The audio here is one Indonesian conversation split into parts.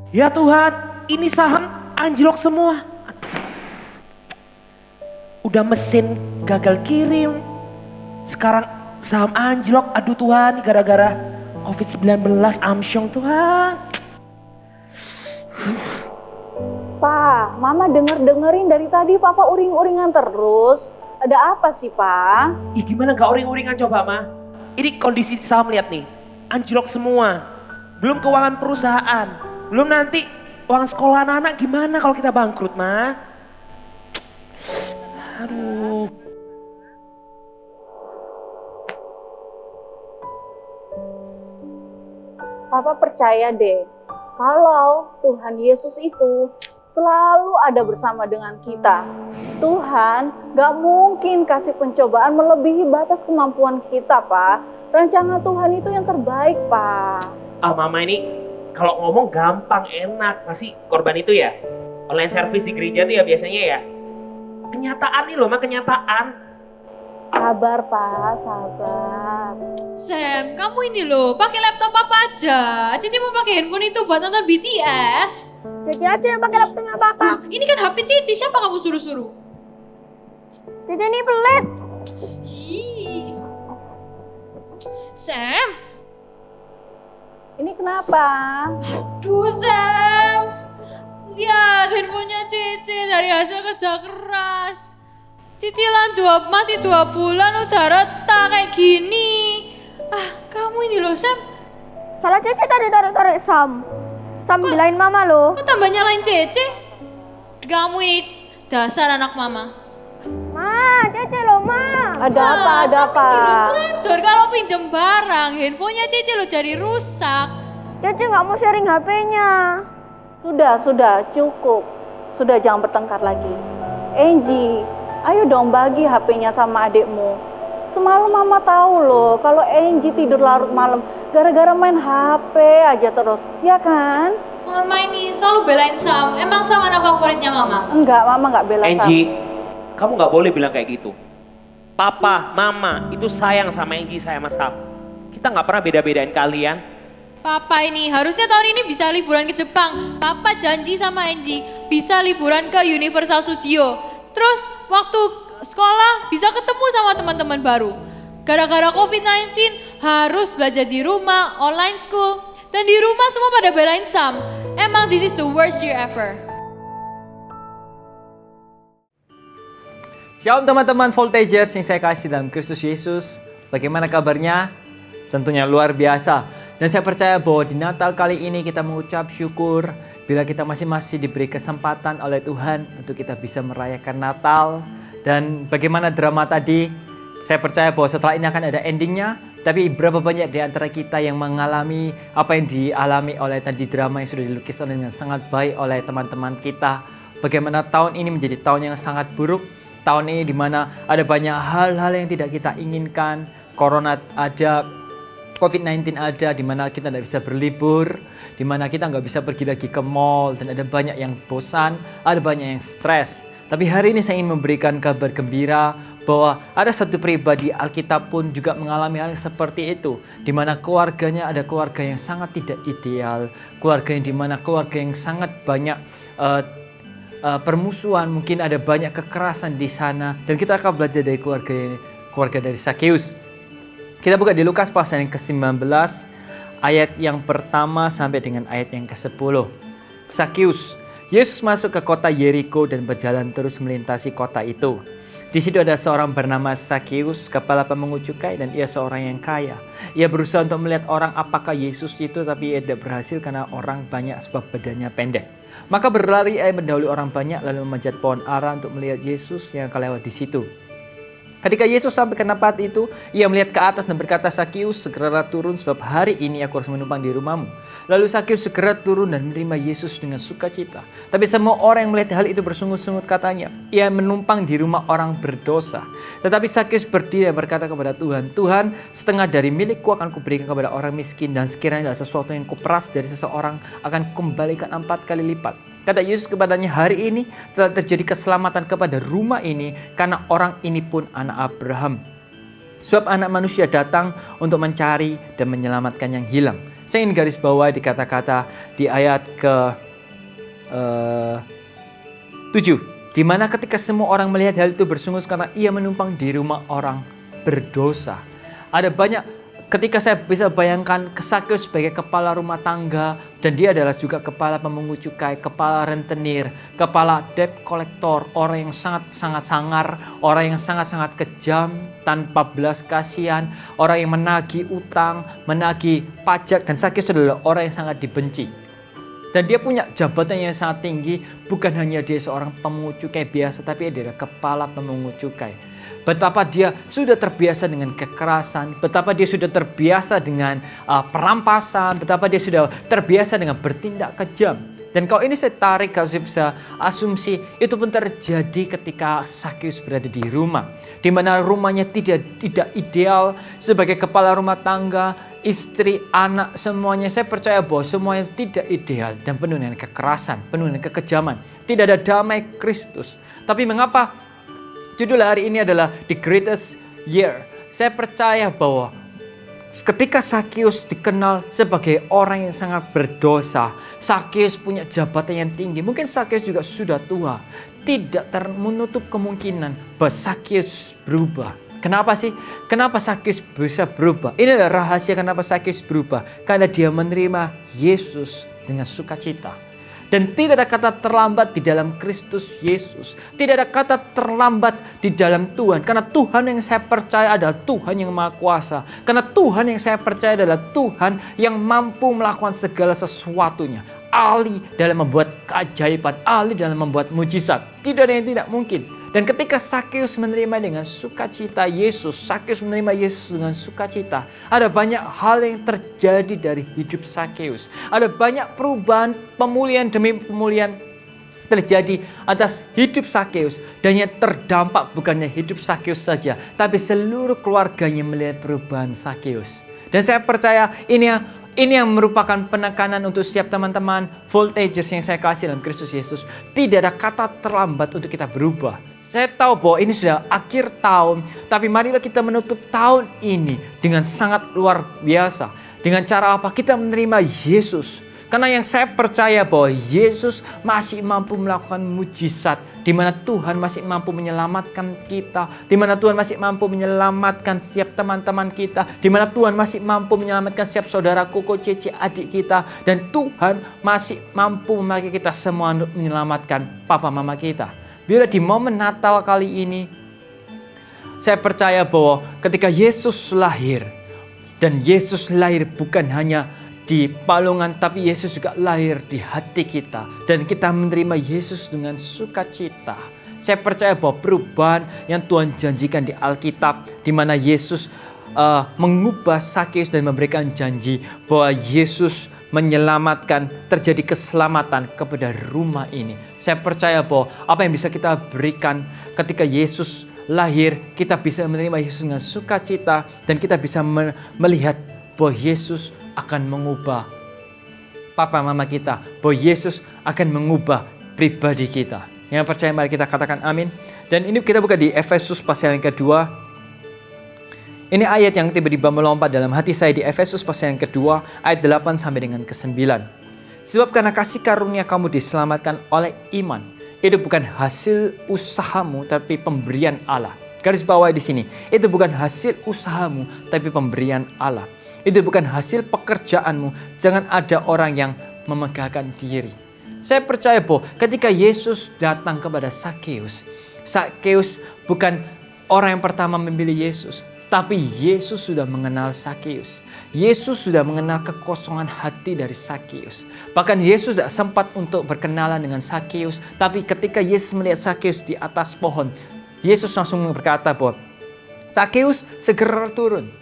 Ya Tuhan, ini saham anjlok semua. Udah mesin gagal kirim. Sekarang saham anjlok. Aduh Tuhan, ini gara-gara COVID-19 amsyong Tuhan. Pa, Mama dengerin dari tadi Papa uring-uringan terus. Ada apa sih, Pa? Ih gimana gak uring-uringan coba Ma? Ini kondisi saham lihat nih, anjlok semua. Belum keuangan perusahaan, belum nanti uang sekolah anak-anak gimana kalau kita bangkrut Ma? Aduh. Papa percaya deh, kalau Tuhan Yesus itu selalu ada bersama dengan kita. Tuhan gak mungkin kasih pencobaan melebihi batas kemampuan kita, Pak. Rancangan Tuhan itu yang terbaik, Pak. Ah Mama ini kalau ngomong gampang enak, ngasih korban itu ya. Online service di gereja tuh ya biasanya ya. Kenyataan nih loh Ma, kenyataan. Sabar, Pak, sabar. Sam, kamu ini loh, pakai laptop apa aja? Cici mau pakai handphone itu buat nonton BTS. Cici aja yang pakai laptopnya Papa. Ini kan HP Cici, siapa kamu suruh-suruh? Cici ini pelit. Ih. Sam, Ini kenapa? duh Sam. Lihat handphonenya Cici dari hasil kerja keras. Cicilan masih 2 bulan udah retak kayak gini. Ah, kamu ini loh Sam. Salah Cici tadi tarik-tarik Sam. Sam bilangin Mama loh. Kok tambah nyalain Cici? Kamu ini dasar anak mama. Ma, Cici loh Ma. Ada apa? Ada apa? Teledor kalau pinjem barang, handphonenya Cici lo jadi rusak. Cici nggak mau sharing HP-nya. Sudah, cukup. Sudah, jangan bertengkar lagi. Angie, ayo dong bagi HP-nya sama adikmu. Semalam Mama tahu loh kalau Angie tidur larut malam gara-gara main HP aja terus, ya kan? Mama ini selalu belain Sam. Emang Sam anak favoritnya Mama? Enggak, Mama enggak bela Sam. Angie, kamu gak boleh bilang kayak gitu. Papa, Mama itu sayang sama Angie, saya sama Sam. Kita gak pernah beda-bedain kalian. Papa ini harusnya tahun ini bisa liburan ke Jepang. Papa janji sama Angie bisa liburan ke Universal Studio. Terus waktu sekolah bisa ketemu sama teman-teman baru. Gara-gara COVID-19 harus belajar di rumah, online school. Dan di rumah semua pada belain Sam. Emang this is the worst year ever. Shalom teman-teman Voltagers yang saya kasih dalam Kristus Yesus. Bagaimana kabarnya? Tentunya luar biasa. Dan saya percaya bahwa di Natal kali ini kita mengucap syukur bila kita masing-masing diberi kesempatan oleh Tuhan untuk kita bisa merayakan Natal. Dan bagaimana drama tadi, saya percaya bahwa setelah ini akan ada endingnya. Tapi berapa banyak di antara kita yang mengalami apa yang dialami oleh tadi drama yang sudah dilukis dengan sangat baik oleh teman-teman kita. Bagaimana tahun ini menjadi tahun yang sangat buruk. Tahun ini di mana ada banyak hal-hal yang tidak kita inginkan. Corona ada, COVID-19 ada, di mana kita tidak bisa berlibur, di mana kita nggak bisa pergi lagi ke mall, dan ada banyak yang bosan, ada banyak yang stres. Tapi hari ini saya ingin memberikan kabar gembira bahwa ada satu pribadi Alkitab pun juga mengalami hal seperti itu, di mana keluarganya ada keluarga yang sangat tidak ideal, keluarga yang di mana keluarga yang sangat banyak permusuhan, mungkin ada banyak kekerasan di sana, dan kita akan belajar dari keluarga dari Sakeus. Kita buka di Lukas pasal yang ke-19 ayat yang pertama sampai dengan ayat yang ke-10. Sakeus. Yesus masuk ke kota Yeriko dan berjalan terus melintasi kota itu. Di situ ada seorang bernama Sakeus, kepala pemungut cukai, dan ia seorang yang kaya. Ia berusaha untuk melihat orang apakah Yesus itu, tapi ia tidak berhasil karena orang banyak sebab badannya pendek. Maka berlari ia mendahului orang banyak lalu memanjat pohon ara untuk melihat Yesus yang akan lewat di situ. Ketika Yesus sampai ke tempat itu, ia melihat ke atas dan berkata, Sakeus, segeralah turun sebab hari ini aku harus menumpang di rumahmu. Lalu Sakeus segera turun dan menerima Yesus dengan sukacita. Tapi semua orang yang melihat hal itu bersungut-sungut katanya, ia menumpang di rumah orang berdosa. Tetapi Sakeus berdiri dan berkata kepada Tuhan, Tuhan, setengah dari milikku akan kuberikan kepada orang miskin, dan sekiranya sesuatu yang kuperas dari seseorang akan kukembalikan 4 kali lipat. Kata Yesus kepadanya, hari ini telah terjadi keselamatan kepada rumah ini karena orang ini pun anak Abraham. Sebab anak manusia datang untuk mencari dan menyelamatkan yang hilang. Saya ingin garis bawah di kata-kata di ayat ke 7. Di mana ketika semua orang melihat hal itu bersungut karena ia menumpang di rumah orang berdosa. Ada banyak ketika saya bisa bayangkan Sakeus sebagai kepala rumah tangga dan dia adalah juga kepala pemungut cukai, kepala rentenir, kepala debt collector, orang yang sangat-sangat sangar, orang yang sangat-sangat kejam, tanpa belas kasihan, orang yang menagih utang, menagih pajak, dan Sakeus adalah orang yang sangat dibenci. Dan dia punya jabatan yang sangat tinggi, bukan hanya dia seorang pemungut cukai biasa, tapi dia adalah kepala pemungut cukai. Betapa dia sudah terbiasa dengan kekerasan, betapa dia sudah terbiasa dengan perampasan, betapa dia sudah terbiasa dengan bertindak kejam. Dan kalau ini saya tarik, kalau saya bisa asumsi, itu pun terjadi ketika Sakeus berada di rumah. Di mana rumahnya tidak ideal sebagai kepala rumah tangga, istri, anak, semuanya. Saya percaya bahwa semuanya tidak ideal dan penuh dengan kekerasan, penuh dengan kekejaman. Tidak ada damai Kristus. Tapi mengapa judul hari ini adalah The Greatest Year? Saya percaya bahwa ketika Sakeus dikenal sebagai orang yang sangat berdosa, Sakeus punya jabatan yang tinggi, mungkin Sakeus juga sudah tua, tidak menutup kemungkinan bahwa Sakeus berubah. Kenapa sih? Kenapa Sakeus bisa berubah? Ini adalah rahasia kenapa Sakeus berubah. Karena dia menerima Yesus dengan sukacita. Dan tidak ada kata terlambat di dalam Kristus Yesus. Tidak ada kata terlambat di dalam Tuhan. Karena Tuhan yang saya percaya adalah Tuhan yang Maha Kuasa. Karena Tuhan yang saya percaya adalah Tuhan yang mampu melakukan segala sesuatunya. Ahli dalam membuat keajaiban, ahli dalam membuat mujizat. Tidak ada yang tidak mungkin. Dan ketika Sakeus menerima dengan sukacita Yesus, Sakeus menerima Yesus dengan sukacita, ada banyak hal yang terjadi dari hidup Sakeus. Ada banyak perubahan, pemulihan demi pemulihan terjadi atas hidup Sakeus. Dan yang terdampak bukannya hidup Sakeus saja, tapi seluruh keluarganya melihat perubahan Sakeus. Dan saya percaya ini yang merupakan penekanan untuk setiap teman-teman voltages yang saya kasih dalam Kristus Yesus. Tidak ada kata terlambat untuk kita berubah. Saya tahu bahwa ini sudah akhir tahun, tapi marilah kita menutup tahun ini dengan sangat luar biasa. Dengan cara apa? Kita menerima Yesus. Karena yang saya percaya bahwa Yesus masih mampu melakukan mujizat, di mana Tuhan masih mampu menyelamatkan kita, di mana Tuhan masih mampu menyelamatkan setiap teman-teman kita, di mana Tuhan masih mampu menyelamatkan setiap saudara, koko, cece, adik kita, dan Tuhan masih mampu memakai kita semua untuk menyelamatkan papa mama kita. Bila di momen Natal kali ini, saya percaya bahwa ketika Yesus lahir, dan Yesus lahir bukan hanya di palungan, tapi Yesus juga lahir di hati kita. Dan kita menerima Yesus dengan sukacita. Saya percaya bahwa perubahan yang Tuhan janjikan di Alkitab, di mana Yesus mengubah Sakeus dan memberikan janji bahwa Yesus menyelamatkan, terjadi keselamatan kepada rumah ini. Saya percaya bahwa apa yang bisa kita berikan ketika Yesus lahir, kita bisa menerima Yesus dengan sukacita, dan kita bisa melihat bahwa Yesus akan mengubah papa mama kita, bahwa Yesus akan mengubah pribadi kita. Yang percaya mari kita katakan amin. Dan ini kita buka di Efesus pasal yang kedua. Ini ayat yang tiba-tiba melompat dalam hati saya di Efesus pasal yang kedua, ayat 8 sampai dengan ke-9. Sebab karena kasih karunia kamu diselamatkan oleh iman. Itu bukan hasil usahamu, tapi pemberian Allah. Garis bawah di sini. Itu bukan hasil usahamu, tapi pemberian Allah. Itu bukan hasil pekerjaanmu. Jangan ada orang yang memegahkan diri. Saya percaya bahwa ketika Yesus datang kepada Sakeus, Sakeus bukan orang yang pertama memilih Yesus, tapi Yesus sudah mengenal Sakeus. Yesus sudah mengenal kekosongan hati dari Sakeus. Bahkan Yesus tidak sempat untuk berkenalan dengan Sakeus, tapi ketika Yesus melihat Sakeus di atas pohon, Yesus langsung berkata bahwa Sakeus segera turun.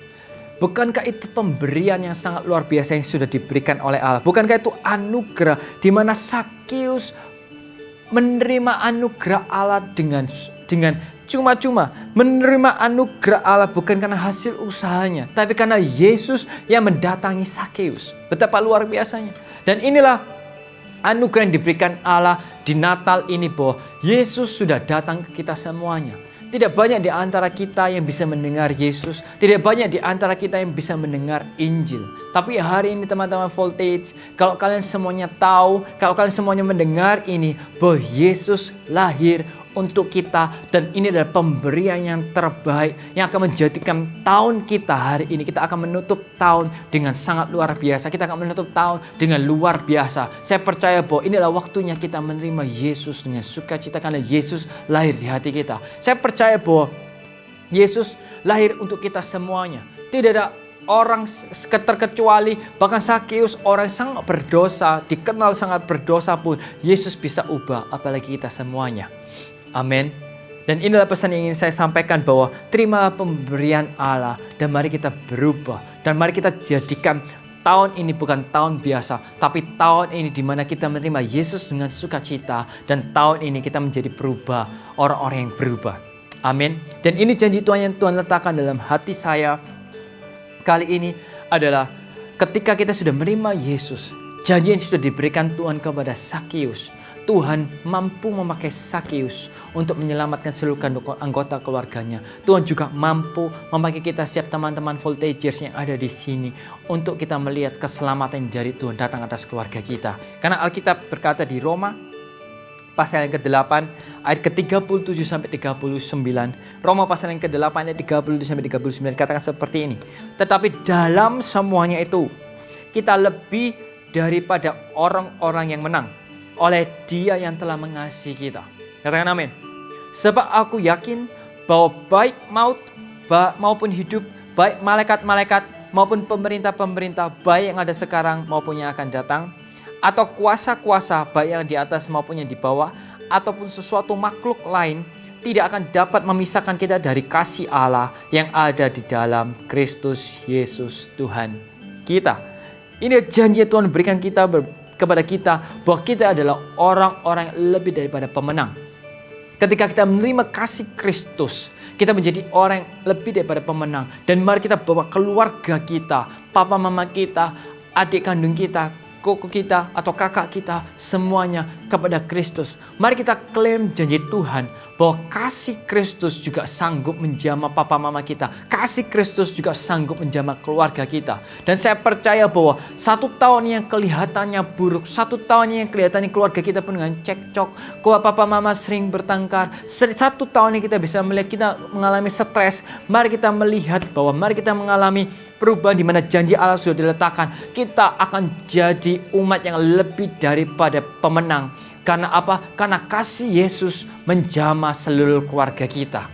Bukankah itu pemberian yang sangat luar biasa yang sudah diberikan oleh Allah? Bukankah itu anugerah di mana Sakeus menerima anugerah Allah dengan cuma-cuma, menerima anugerah Allah bukan karena hasil usahanya, tapi karena Yesus yang mendatangi Sakeus. Betapa luar biasanya. Dan inilah anugerah yang diberikan Allah di Natal ini, bahwa Yesus sudah datang ke kita semuanya. Tidak banyak di antara kita yang bisa mendengar Yesus. Tidak banyak di antara kita yang bisa mendengar Injil. Tapi hari ini teman-teman Voltage, kalau kalian semuanya tahu, kalau kalian semuanya mendengar ini, bahwa Yesus lahir untuk kita, dan ini adalah pemberian yang terbaik yang akan menjadikan tahun kita hari ini. Kita akan menutup tahun dengan sangat luar biasa. Kita akan menutup tahun dengan luar biasa. Saya percaya bahwa inilah waktunya kita menerima Yesus dengan sukacita karena Yesus lahir di hati kita. Saya percaya bahwa Yesus lahir untuk kita semuanya. Tidak ada orang terkecuali, bahkan Sakeus, orang sangat berdosa, dikenal sangat berdosa pun Yesus bisa ubah, apalagi kita semuanya. Amin. Dan inilah pesan yang ingin saya sampaikan, bahwa terima pemberian Allah dan mari kita berubah. Dan mari kita jadikan tahun ini bukan tahun biasa, tapi tahun ini di mana kita menerima Yesus dengan sukacita, dan tahun ini kita menjadi berubah, orang-orang yang berubah. Amin. Dan ini janji Tuhan yang Tuhan letakkan dalam hati saya kali ini adalah ketika kita sudah menerima Yesus, janji yang sudah diberikan Tuhan kepada Sakeus. Tuhan mampu memakai Sakeus untuk menyelamatkan seluruh anggota keluarganya. Tuhan juga mampu memakai kita setiap teman-teman Voltagers yang ada di sini untuk kita melihat keselamatan dari Tuhan datang atas keluarga kita. Karena Alkitab berkata di Roma pasal yang ke-8 ayat ke-37 sampai 39. Roma pasal yang ke-8 ayat 37 sampai 39 katakan seperti ini. Tetapi dalam semuanya itu kita lebih daripada orang-orang yang menang oleh Dia yang telah mengasihi kita. Katakan amin. Sebab aku yakin bahwa baik maut maupun hidup, baik malaikat-malaikat maupun pemerintah-pemerintah, baik yang ada sekarang maupun yang akan datang, atau kuasa-kuasa baik yang di atas maupun yang di bawah, ataupun sesuatu makhluk lain, tidak akan dapat memisahkan kita dari kasih Allah yang ada di dalam Kristus Yesus Tuhan kita. Ini janji Tuhan berikan kepada kita bahwa kita adalah orang-orang lebih daripada pemenang. Ketika kita menerima kasih Kristus, kita menjadi orang yang lebih daripada pemenang. Dan mari kita bawa keluarga kita, papa mama kita, adik kandung kita, koko kita atau kakak kita, semuanya kepada Kristus. Mari kita klaim janji Tuhan bahwa kasih Kristus juga sanggup menjamah papa mama kita. Kasih Kristus juga sanggup menjamah keluarga kita. Dan saya percaya bahwa 1 tahun yang kelihatannya buruk, 1 tahun yang kelihatannya keluarga kita penuh dengan cekcok, papa mama sering bertengkar, 1 tahun ini kita bisa melihat kita mengalami stres. Mari kita melihat bahwa mari kita mengalami perubahan di mana janji Allah sudah diletakkan. Kita akan jadi umat yang lebih daripada pemenang. Karena apa? Karena kasih Yesus menjamah seluruh keluarga kita.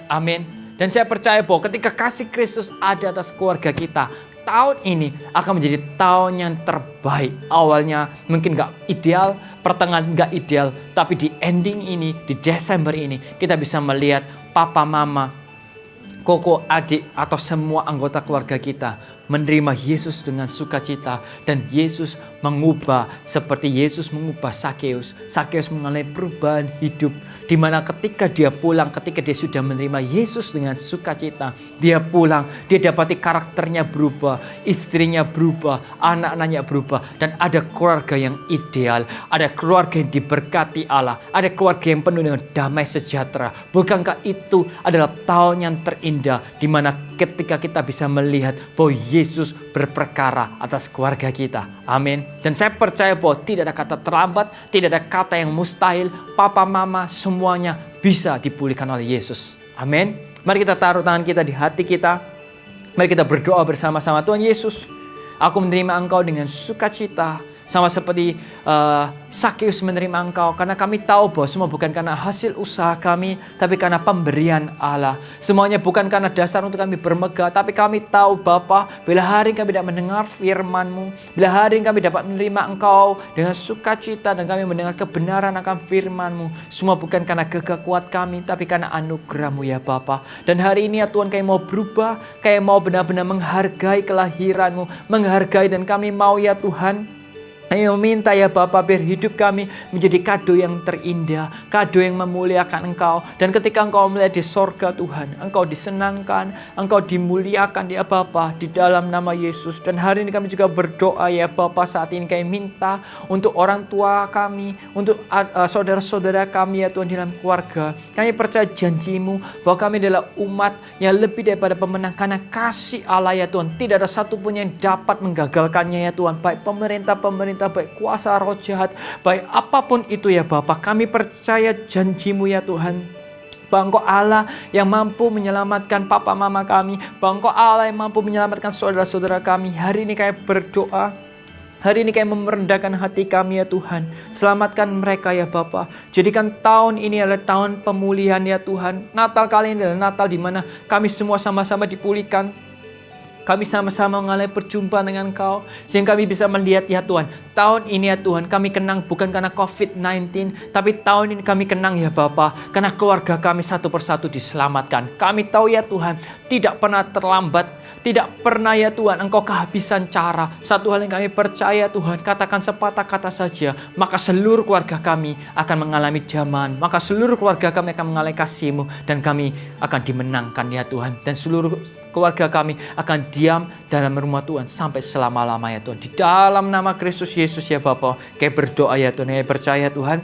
Amin. Dan saya percaya bahwa ketika kasih Kristus ada atas keluarga kita, tahun ini akan menjadi tahun yang terbaik. Awalnya mungkin gak ideal, pertengahan gak ideal, tapi di ending ini, di Desember ini, kita bisa melihat papa, mama, koko, adik, atau semua anggota keluarga kita menerima Yesus dengan sukacita. Dan Yesus mengubah seperti Yesus mengubah Sakeus. Sakeus mengalami perubahan hidup. Di mana ketika dia pulang, ketika dia sudah menerima Yesus dengan sukacita, dia pulang, dia dapati karakternya berubah, istrinya berubah, anak-anaknya berubah. Dan ada keluarga yang ideal, ada keluarga yang diberkati Allah, ada keluarga yang penuh dengan damai sejahtera. Bukankah itu adalah tahun yang terindah, di mana ketika kita bisa melihat bahwa Yesus berperkara atas keluarga kita. Amin. Dan saya percaya bahwa tidak ada kata terlambat, tidak ada kata yang mustahil. Papa, mama, semuanya bisa dipulihkan oleh Yesus. Amin. Mari kita taruh tangan kita di hati kita. Mari kita berdoa bersama-sama. Tuhan Yesus, aku menerima Engkau dengan sukacita. Sama seperti Sakeus menerima Engkau. Karena kami tahu bahwa semua bukan karena hasil usaha kami, tapi karena pemberian Allah. Semuanya bukan karena dasar untuk kami bermegah, tapi kami tahu Bapa, bila hari kami dapat mendengar firman-Mu, bila hari kami dapat menerima Engkau dengan sukacita dan kami mendengar kebenaran akan firman-Mu, semua bukan karena gagah kuat kami, tapi karena anugerah-Mu ya Bapa. Dan hari ini ya Tuhan, kami mau berubah, kami mau benar-benar menghargai kelahiran-Mu, menghargai, dan kami mau ya Tuhan, Kami meminta ya Bapa, biar hidup kami menjadi kado yang terindah, kado yang memuliakan Engkau. Dan ketika Engkau melihat di sorga Tuhan, Engkau disenangkan, Engkau dimuliakan ya Bapa, di dalam nama Yesus. Dan hari ini kami juga berdoa ya Bapa, saat ini kami minta untuk orang tua kami, untuk saudara-saudara kami ya Tuhan dalam keluarga. Kami percaya janji-Mu bahwa kami adalah umat yang lebih daripada pemenang karena kasih Allah ya Tuhan. Tidak ada satupun yang dapat menggagalkannya ya Tuhan. Baik pemerintah, baik kuasa roh jahat, baik apapun itu ya Bapa, kami percaya janji-Mu ya Tuhan. Bahwa Engkau Allah yang mampu menyelamatkan papa mama kami, bahwa Engkau Allah yang mampu menyelamatkan saudara-saudara kami. Hari ini kami berdoa, hari ini kami merendahkan hati kami ya Tuhan. Selamatkan mereka ya Bapa. Jadikan tahun ini adalah tahun pemulihan ya Tuhan. Natal kali ini adalah Natal di mana kami semua sama-sama dipulihkan. Kami sama-sama mengalami perjumpaan dengan Engkau, sehingga kami bisa melihat ya Tuhan, tahun ini ya Tuhan kami kenang bukan karena COVID-19, tapi tahun ini kami kenang ya Bapa, karena keluarga kami satu persatu diselamatkan. Kami tahu ya Tuhan, tidak pernah terlambat, tidak pernah ya Tuhan Engkau kehabisan cara. Satu hal yang kami percaya Tuhan, katakan sepatah kata saja, maka seluruh keluarga kami akan mengalami zaman, maka seluruh keluarga kami akan mengalami kasih-Mu, dan kami akan dimenangkan ya Tuhan. Dan seluruh keluarga kami akan diam dalam rumah Tuhan sampai selama-lamanya Tuhan. Di dalam nama Kristus Yesus ya Bapa, kami berdoa ya Tuhan, kami percaya Tuhan.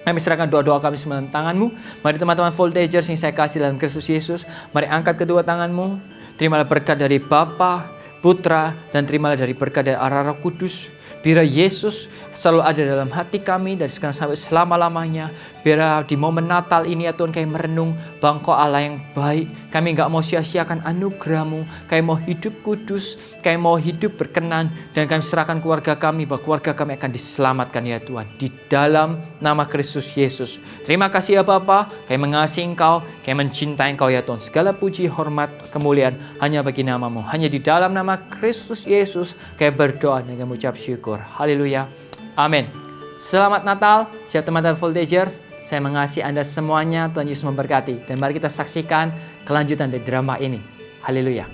Kami serahkan doa-doa kami semua dalam tangan-Mu. Mari teman-teman Voltagers yang saya kasih dalam Kristus Yesus, mari angkat kedua tangan-Mu. Terimalah berkat dari Bapa, Putra, dan terimalah dari berkat dari Allah Roh Kudus. Biar Yesus selalu ada dalam hati kami dari sekarang sampai selama-lamanya. Biar di momen Natal ini ya Tuhan kami merenung bahwa Engkau Allah yang baik. Kami gak mau sia-siakan anugerah-Mu. Kami mau hidup kudus, kami mau hidup berkenan. Dan kami serahkan keluarga kami bahwa keluarga kami akan diselamatkan ya Tuhan. Di dalam nama Kristus Yesus. Terima kasih ya Bapa. Kami mengasihi Engkau, kami mencintai Engkau ya Tuhan. Segala puji, hormat, kemuliaan hanya bagi nama-Mu. Hanya di dalam nama Kristus Yesus kami berdoa dan kami mengucap syukur. Haleluya. Amin. Selamat Natal, siap teman-teman Voltagers. Saya mengasihi Anda semuanya. Tuhan Yesus memberkati. Dan mari kita saksikan kelanjutan dari drama ini. Haleluya.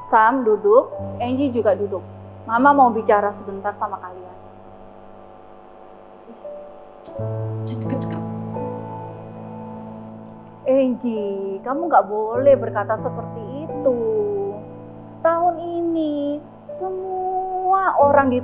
Sam duduk, Angie juga duduk. Mama mau bicara sebentar sama kalian. Angie, kamu gak boleh berkata seperti itu. Tahun ini, semua orang di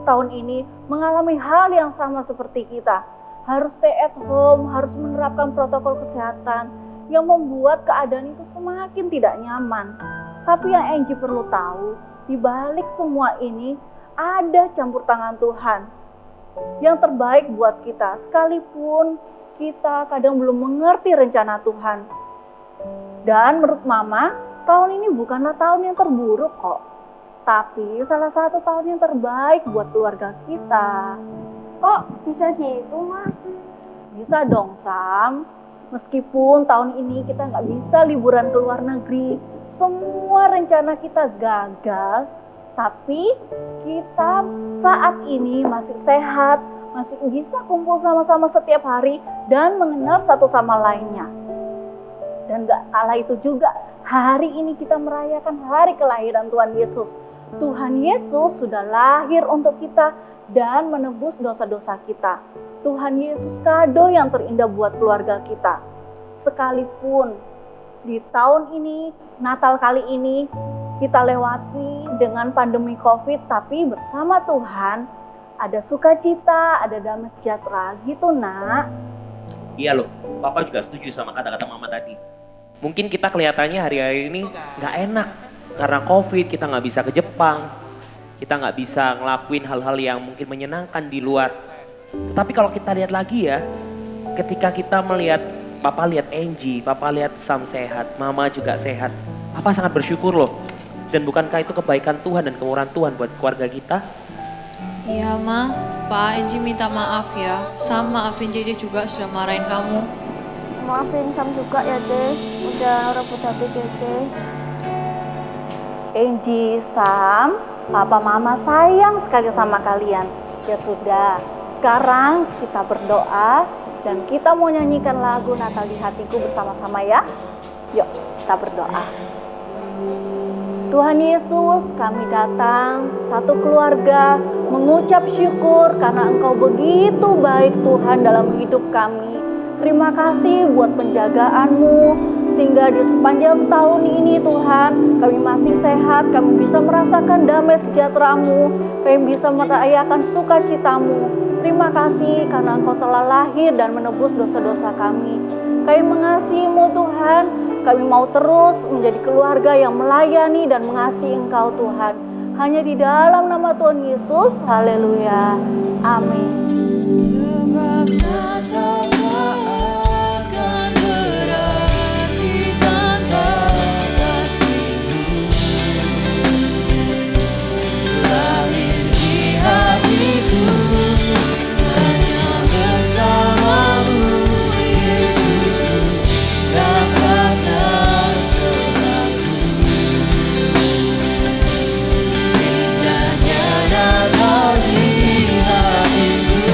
tahun ini mengalami hal yang sama seperti kita. Harus stay at home, harus menerapkan protokol kesehatan yang membuat keadaan itu semakin tidak nyaman. Tapi yang Angie perlu tahu, di balik semua ini ada campur tangan Tuhan yang terbaik buat kita, sekalipun kita kadang belum mengerti rencana Tuhan. Dan menurut Mama, tahun ini bukanlah tahun yang terburuk kok, tapi salah satu tahun yang terbaik buat keluarga kita. Kok bisa gitu, Ma? Bisa dong, Sam. Meskipun tahun ini kita nggak bisa liburan ke luar negeri, semua rencana kita gagal, tapi kita saat ini masih sehat, masih bisa kumpul sama-sama setiap hari dan mengenal satu sama lainnya. Dan gak kalah itu juga, hari ini kita merayakan hari kelahiran Tuhan Yesus. Tuhan Yesus sudah lahir untuk kita dan menebus dosa-dosa kita. Tuhan Yesus kado yang terindah buat keluarga kita. Sekalipun di tahun ini, Natal kali ini, kita lewati dengan pandemi COVID, tapi bersama Tuhan ada sukacita, ada damai sejahtera gitu, Nak. Iya loh, Papa juga setuju sama kata-kata Mama tadi. Mungkin kita kelihatannya hari-hari ini nggak enak karena COVID, kita nggak bisa ke Jepang, kita nggak bisa ngelakuin hal-hal yang mungkin menyenangkan di luar. Tapi kalau kita lihat lagi ya, ketika kita melihat Papa lihat Angie, Papa lihat Sam sehat, Mama juga sehat, Papa sangat bersyukur loh. Dan bukankah itu kebaikan Tuhan dan kemurahan Tuhan buat keluarga kita? Iya Ma, Pak Angie minta maaf ya. Sam maafin JJ juga sudah marahin kamu. Maafin Sam juga ya, Deh. Udah rebut hati Dede. Angie, Sam, Papa Mama sayang sekali sama kalian. Ya sudah, sekarang kita berdoa dan kita mau nyanyikan lagu Natal di Hatiku bersama-sama ya. Yuk, kita berdoa. Tuhan Yesus, kami datang satu keluarga mengucap syukur karena Engkau begitu baik Tuhan dalam hidup kami. Terima kasih buat penjagaan-Mu sehingga di sepanjang tahun ini Tuhan kami masih sehat, kami bisa merasakan damai sejahtera-Mu, kami bisa merayakan sukacita-Mu. Terima kasih karena Engkau telah lahir dan menebus dosa-dosa kami. Kami mengasihi-Mu Tuhan, kami mau terus menjadi keluarga yang melayani dan mengasihi Engkau Tuhan. Hanya di dalam nama Tuhan Yesus, haleluya, amin. Sebab Natal akan berarti tanda kasih-Mu lahir di hatiku, hanya bersama-Mu Yesusku, rasakan selalu indahnya Natal di hatiku.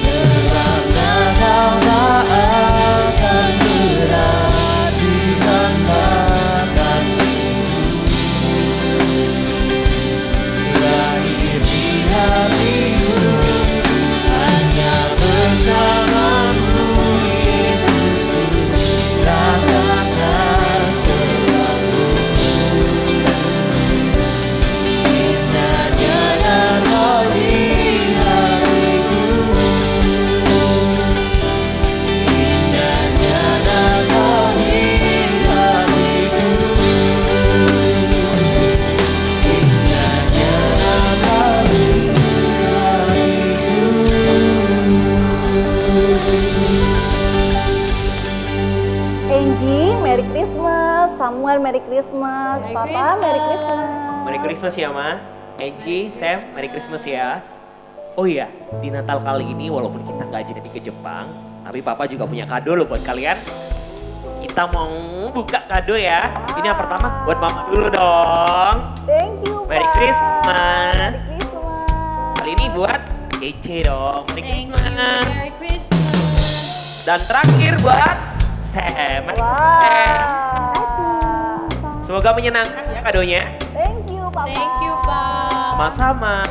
Sebab Natal tak akan berarti tanpa kasih-Mu lahir di hatiku, hanya bersama-Mu Yesusku, rasakan selalu indahnya Natal di hatiku, indahnya Natal di hatiku, indahnya Natal di Angie, Merry Christmas. Samuel, Merry Christmas. Merry Papa, Christmas. Merry Christmas. Merry Christmas ya Ma. Angie, Sam, Merry Christmas ya. Oh iya, di Natal kali ini walaupun kita nggak jadi ke Jepang, tapi Papa juga punya kado loh buat kalian. Kita mau buka kado ya. Ini yang pertama buat Mama dulu dong. Thank you, Merry Pak. Christmas, Ma. Merry Christmas. Kali ini buat Kece dong. Merry Thank you, Christmas. Merry Christmas. Dan terakhir buat Sam. Merry Christmas, Sam. Wow. Semoga menyenangkan ya kadonya. Thank you, Papa. Thank you, Pak. Sama-sama.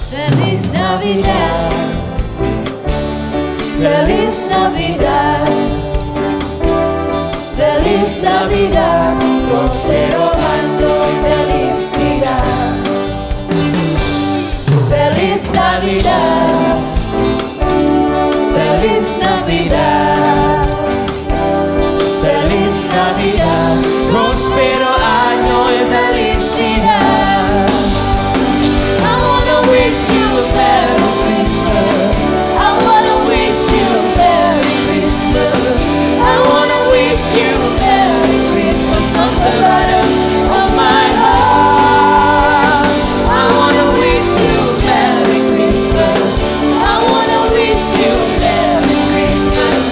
Feliz Navidad, Feliz Navidad, Feliz Navidad, prospero año y felicidad. Feliz Navidad, Feliz Navidad, Feliz Navidad, prospero año y felicidad. I wanna wish you a Merry Christmas. I wanna wish you a Merry Christmas. I wanna wish you a Merry Christmas from the bottom of my heart. I wanna wish you a Merry Christmas. I wanna wish you a Merry Christmas.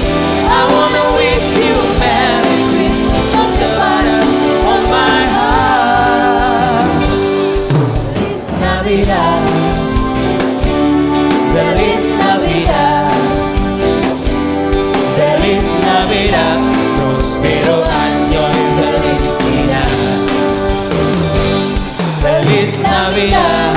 I wanna wish you a Merry Christmas from the bottom of my heart. Feliz Navidad, Feliz Navidad, Feliz Navidad, prospero año y felicidad. Feliz Navidad,